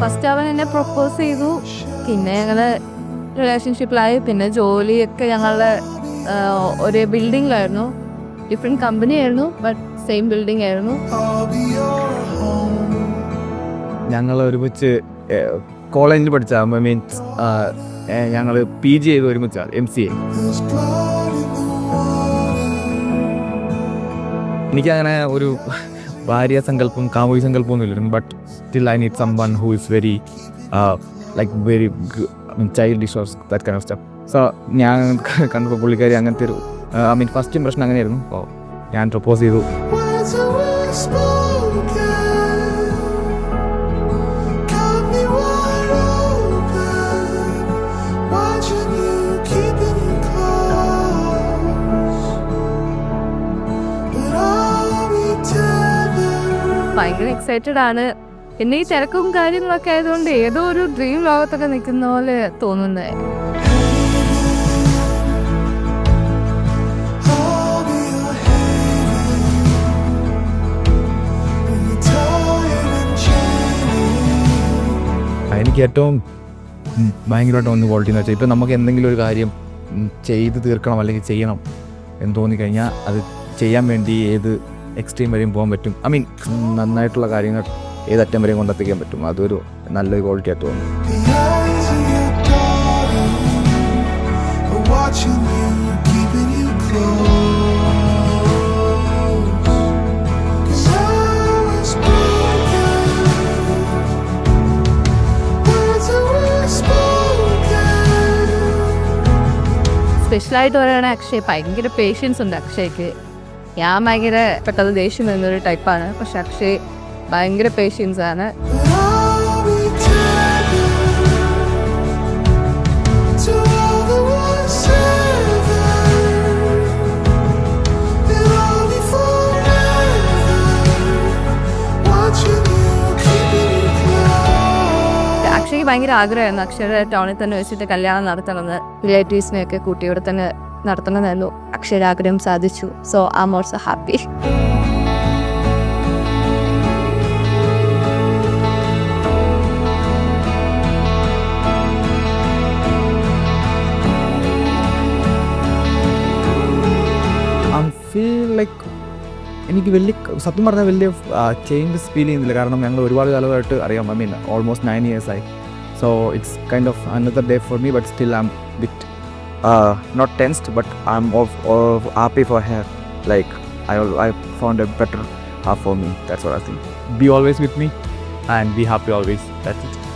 First അവൻ എന്നെ propose ചെയ്തു, പിന്നെ ഞങ്ങൾ റിലേഷൻഷിപ്പിലായി. പിന്നെ ജോലിയൊക്കെ ഞങ്ങളുടെ ഒരേ ബിൽഡിങ്ങിലായിരുന്നു. ഡിഫറെൻറ്റ് കമ്പനി ആയിരുന്നു, ബട്ട് സെയിം ബിൽഡിംഗ് ആയിരുന്നു. ഞങ്ങൾ ഒരുമിച്ച് കോളേജിൽ പഠിച്ച മീൻസ് ഞങ്ങൾ PG ചെയ്ത് ഒരുമിച്ചാണ് MCA. എനിക്കങ്ങനെ ഒരു ഭാര്യ സങ്കല്പം കാമുകി സങ്കല്പം ഒന്നുമില്ലായിരുന്നു. But still I need someone who is very very childish or that kind of stuff. So ഞാൻ കണ്ടപ്പോൾ പുള്ളിക്കാരി അങ്ങനത്തെ ഒരു ഫസ്റ്റ് ഇംപ്രഷൻ അങ്ങനെയായിരുന്നു. അപ്പോൾ ഞാൻ പ്രപ്പോസ് ചെയ്തു. ഭയങ്കര എക്സൈറ്റഡ് ആണ്. പിന്നെ ഈ തിരക്കും കാര്യങ്ങളൊക്കെ ആയതുകൊണ്ട് ഏതോ ഒരു ഡ്രീം ലോകത്തൊക്കെ നിൽക്കുന്ന പോലെ തോന്നുന്നത്. എനിക്ക് ഏറ്റവും ഭയങ്കരമായിട്ട് ഒന്ന് ക്വാളിറ്റി എന്ന് വെച്ചാൽ ഇപ്പം നമുക്ക് എന്തെങ്കിലും ഒരു കാര്യം ചെയ്ത് തീർക്കണം അല്ലെങ്കിൽ ചെയ്യണം എന്ന് തോന്നിക്കഴിഞ്ഞാൽ അത് ചെയ്യാൻ വേണ്ടി ഏത് എക്സ്ട്രീം വരെയും പോകാൻ പറ്റും. നന്നായിട്ടുള്ള കാര്യങ്ങൾ ഏതറ്റം വരെയും കൊണ്ടെത്തിക്കാൻ പറ്റും. അതൊരു നല്ലൊരു ക്വാളിറ്റി ആയിട്ട് തോന്നുന്നു. സ്പെഷ്യലായിട്ട് പറയുകയാണെങ്കിൽ അക്ഷയ് ഭയങ്കര പേഷ്യൻസ് ഉണ്ട് അക്ഷയ്ക്ക്. ഞാൻ ഭയങ്കര പെട്ടെന്ന് ദേഷ്യം വരുന്നൊരു ടൈപ്പാണ്, പക്ഷെ അക്ഷയ് ഭയങ്കര പേഷ്യൻസ് ആണ്. അക്ഷയ്ക്ക് ഭയങ്കര ആഗ്രഹമായിരുന്നു അക്ഷയുടെ ടൗണിൽ തന്നെ വെച്ചിട്ട് കല്യാണം നടത്തണമെന്ന്. റിലേറ്റീവ്സിനെയൊക്കെ കൂട്ടിയോടെ തന്നെ നടത്തണമെന്നായിരുന്നു. അക്ഷയുടെ ആഗ്രഹം സാധിച്ചു. So I am also happy. എനിക്ക് വലിയ സത്യം പറഞ്ഞാൽ വലിയ ചേഞ്ചസ് ഫീൽ ചെയ്യുന്നില്ല. കാരണം ഞങ്ങൾ ഒരുപാട് കാലമായിട്ട് അറിയാം. ഓൾമോസ്റ്റ് 9 years ആയി. So it's kind of another day for me. But still I M bit not tensed, but I'm happy for her. Like I found a better half for me. That's what I think. Be always with me and be happy always. That's it.